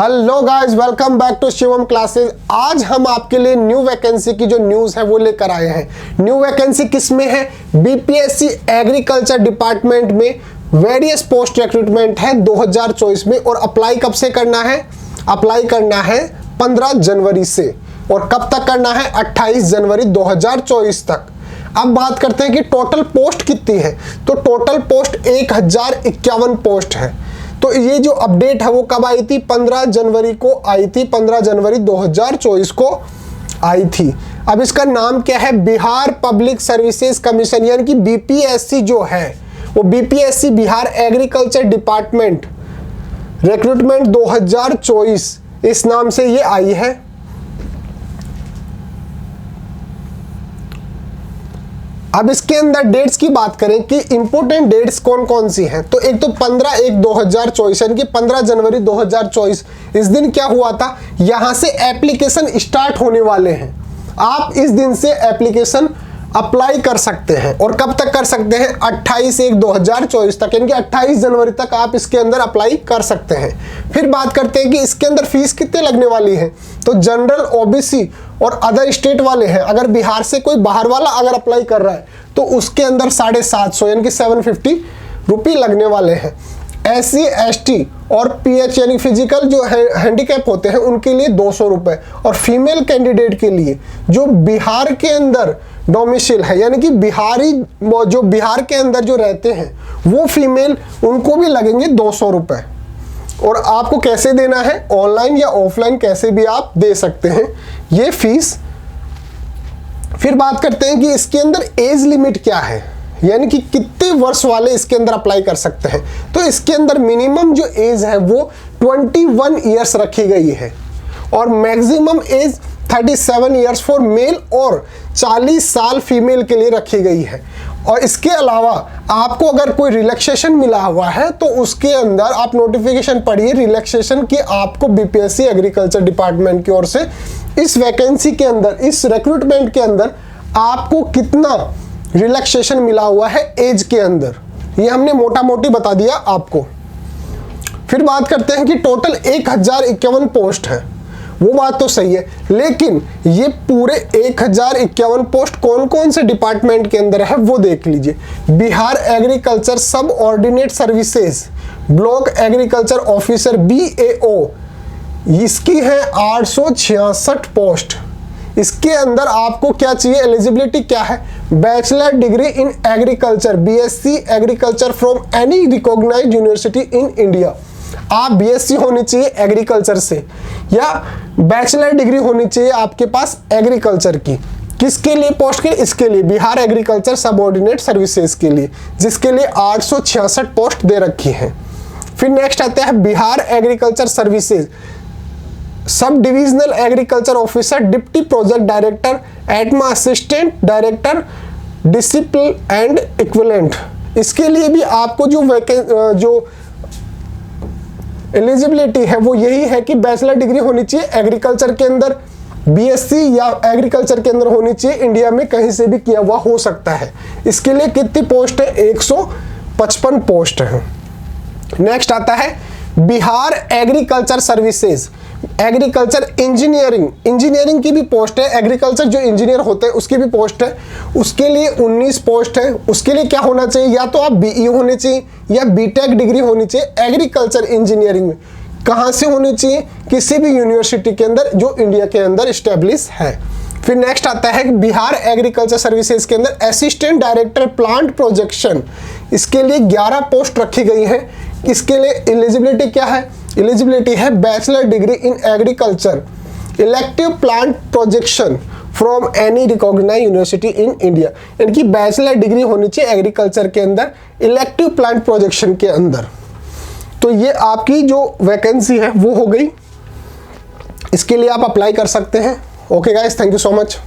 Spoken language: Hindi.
Hello guys, welcome back to Shivam classes. आज हम आपके लिए न्यू वैकेंसी की जो न्यूज़ है वो लेकर आए हैं। न्यू वैकेंसी किस में है? बीपीएससी एग्रीकल्चर डिपार्टमेंट में वेरियस पोस्ट रिक्रूटमेंट है 2024 में। और अप्लाई कब से करना है? अप्लाई करना है 15 जनवरी से। और कब तक करना है? 28 जनवरी 2024 तक। अब बात करते हैं कि टोटल पोस्ट कितनी है। तो टोटल पोस्ट 1051 पोस्ट है। तो ये जो अपडेट है वो कब आई थी? 15 जनवरी को आई थी। 15 जनवरी 2024 को आई थी। अब इसका नाम क्या है? बिहार पब्लिक सर्विसेज कमीशन, यानी कि बीपीएससी जो है वो BPSC Bihar agriculture department recruitment 2024 इस नाम से ये आई है। अब इसके अंदर डेट्स की बात करें कि इंपोर्टेंट डेट्स कौन कौन सी हैं, तो एक तो 15/1/2024 यानी कि 15 जनवरी 2024 इस दिन क्या हुआ था? यहां से एप्लीकेशन स्टार्ट होने वाले हैं। आप इस दिन से एप्लीकेशन अप्लाई कर सकते हैं। और कब तक कर सकते हैं? 28/1/2024 तक, यानी कि 28 जनवरी तक आप इसके अंदर अप्लाई कर सकते हैं। फिर बात करते हैं कि इसके अंदर फीस कितने लगने वाली है। तो जनरल, ओबीसी और अदर स्टेट वाले हैं, अगर बिहार से कोई बाहर वाला अगर अप्लाई कर रहा है तो उसके अंदर 750 यानी कि 750 रुपये लगने वाले हैं। SC ST और PH यानी फिजिकल जो हैंडीकैप होते हैं उनके लिए 200 रुपये। और फीमेल कैंडिडेट के लिए जो बिहार के अंदर डोमिसाइल है, यानी कि बिहारी जो बिहार के अंदर जो रहते हैं वो फीमेल, उनको भी लगेंगे 200 रुपये। और आपको कैसे देना है? ऑनलाइन या ऑफलाइन कैसे भी आप दे सकते हैं ये फीस। फिर बात करते हैं कि इसके अंदर एज लिमिट क्या है, यानी कि कितने वर्ष वाले इसके अंदर अप्लाई कर सकते हैं। तो इसके अंदर मिनिमम जो एज है वो 21 ईयर्स रखी गई है और maximum age 37 years for male और 40 साल फीमेल के लिए रखी गई है। और इसके अलावा आपको अगर कोई रिलैक्सेशन मिला हुआ है तो उसके अंदर आप नोटिफिकेशन पढ़िए रिलैक्सेशन की आपको बीपीएससी एग्रीकल्चर डिपार्टमेंट की ओर से इस वैकेंसी के अंदर, इस रिक्रूटमेंट के अंदर आपको कितना रिलैक्सेशन मिला हुआ है एज के अंदर, ये हमने मोटा मोटी बता दिया आपको। फिर बात करते हैं कि टोटल 1051 पोस्ट है। वो बात तो सही है, लेकिन ये पूरे 1051 पोस्ट कौन कौन से डिपार्टमेंट के अंदर है वो देख लीजिए। बिहार एग्रीकल्चर सब ordinate services block agriculture officer BAO, इसकी है 866 पोस्ट। इसके अंदर आपको क्या चाहिए? एलिजिबिलिटी क्या है? Bachelor degree in agriculture, BSc agriculture from any recognised university in India. आप BSc होनी चाहिए एग्रीकल्चर से, या बैचलर डिग्री होनी चाहिए आपके पास एग्रीकल्चर की। किसके लिए पोस्ट के? इसके लिए बिहार एग्रीकल्चर सबऑर्डिनेट सर्विसेज के लिए, जिसके लिए 866 पोस्ट दे रखी है। फिर नेक्स्ट आता है Bihar agriculture services sub divisional agriculture officer, deputy project director, ATMA assistant director, discipline and equivalent. इसके लिए भी आपको जो एलिजिबिलिटी है वो यही है कि बैचलर डिग्री होनी चाहिए एग्रीकल्चर के अंदर, BSc या एग्रीकल्चर के अंदर होनी चाहिए, इंडिया में कहीं से भी किया हुआ हो सकता है। इसके लिए कितनी पोस्ट है? 155 पोस्ट है। नेक्स्ट आता है Bihar agriculture services agriculture engineering की भी पोस्ट है। एग्रीकल्चर जो इंजीनियर होते हैं उसकी भी पोस्ट है, उसके लिए 19 पोस्ट है। उसके लिए क्या होना चाहिए? या तो आप BE होने चाहिए या BTech डिग्री होनी चाहिए एग्रीकल्चर इंजीनियरिंग में। कहाँ से होनी चाहिए? किसी भी यूनिवर्सिटी के अंदर जो इंडिया के अंदर इस्टेब्लिश है। फिर नेक्स्ट आता है बिहार एग्रीकल्चर सर्विसेज के अंदर असिस्टेंट डायरेक्टर प्लांट प्रोजेक्शन, इसके लिए 11 पोस्ट रखी गई है। इसके लिए एलिजिबिलिटी क्या है? एलिजिबिलिटी है bachelor degree in agriculture elective plant projection from any recognised university in India, यानी कि बैचलर डिग्री होनी चाहिए एग्रीकल्चर के अंदर इलेक्टिव प्लांट प्रोजेक्शन के अंदर। तो ये आपकी जो वैकेंसी है वो हो गई, इसके लिए आप अप्लाई कर सकते हैं। Okay guys, thank you so much.